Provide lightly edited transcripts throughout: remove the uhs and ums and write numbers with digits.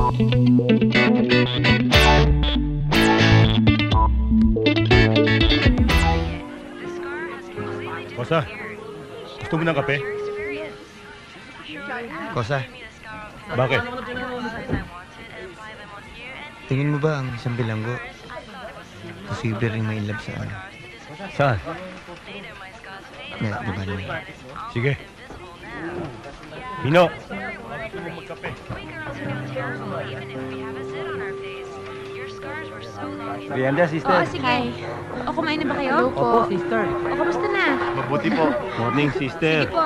Kosa, gusto mo ng kape? Kosa, Bakit? tingin mo ba ang isang bilanggo posible rin ma-inlove sa ano? Saan? Na, diba naman? Sige. Pino! Rianda, sister. Oo, sige. O, kumain na ba kayo? Opo, sister. O, kamusta na? Mabuti po. Morning, sister. Sige po.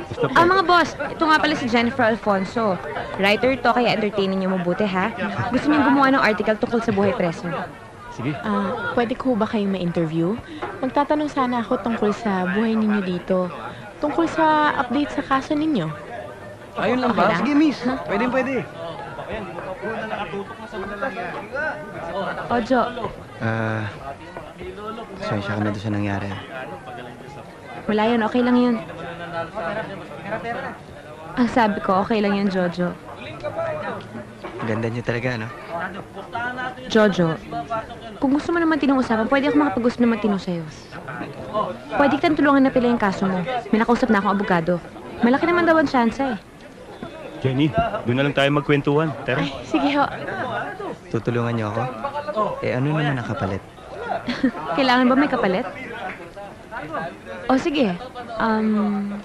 Gusto po. Mga boss, ito nga pala si Jennifer Alfonso. Writer to, kaya entertaining niyo mabuti, ha? Gusto niyo gumawa ng article tungkol sa buhay preso. Sige. Pwede ko ba kayong ma-interview? Magtatanong sana ako tungkol sa buhay ninyo dito. Tungkol sa update sa kaso ninyo. Ayun lang Okay ba? lang? Sige, miss. Pwede. Ojo, Pasensya ka na doon sa nangyari. wala yun. Okay lang yun. Ang sabi ko, okay lang yun, Jojo. Ganda niyo talaga, no? Jojo, kung gusto mo naman tinong-usapan, pwede ako makapag-usap naman tinong sa'yo. Pwede kitang tulungan na pila yung kaso mo. May nakausap na akong abogado. Malaki naman daw ang tsansa, eh. Jenny, doon na lang tayo magkwentuhan. Tara. Sige ho. Tutulungan niyo ako? Ano naman ang kapalit? Kailangan ba may kapalit? O sige,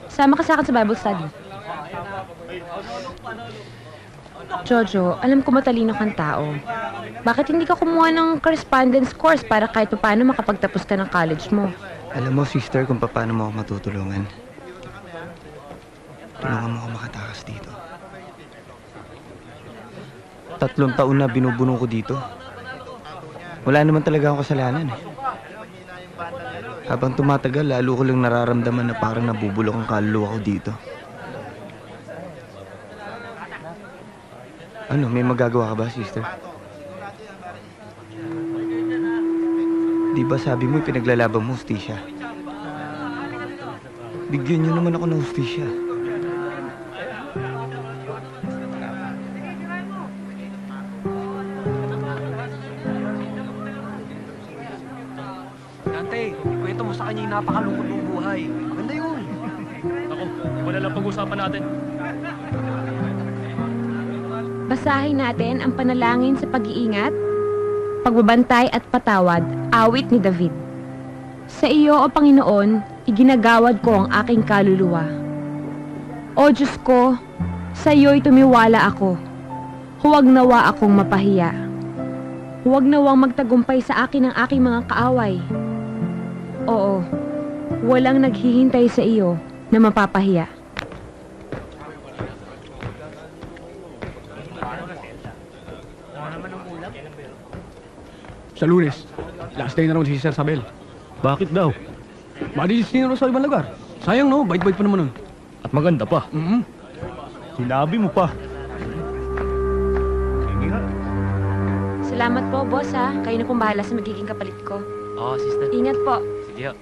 sama ka sa akin sa Bible study. Jojo, alam ko matalino kang tao. Bakit hindi ka kumuha ng correspondence course para kahit paano makapagtapos ka ng college mo? Alam mo, sister, kung paano mo ako matutulungan. Tulungan mo ako makatakas dito. 3 taon na binubuno ko dito. Wala naman talaga akong kasalanan, eh. Habang tumatagal, lalo ko lang nararamdaman na parang nabubulok ang kaluluwa ko dito. Ano, may magagawa ka ba, sister? Di ba sabi mo pinaglalaban mo, hustisya? Bigyan niyo naman ako ng hustisya. Dante, ikwento mo sa kanya yung napakalungkot mong buhay. Maganda yun. Ako, wala lang pag-usapan natin. Basahin natin ang panalangin sa pag-iingat, pagbabantay at patawad, awit ni David. Sa iyo, O Panginoon, iginagawad ko ang aking kaluluwa. O Diyos ko, sa iyo'y tumiwala ako. Huwag nawa akong mapahiya. Huwag nawang magtagumpay sa akin ang aking mga kaaway. Oo, walang naghihintay sa iyo na mapapahiya. Sa Lunes, last day na naman si Sir Sabel. Bakit daw? Madilis niya sa ibang lugar. Sayang no, bait-bait pa naman nun. At maganda pa. Sinabi mo pa. Salamat po, boss, ha. Kayo na pong bahala sa magiging kapalit ko. Oo, sister. Ingat po. Sige.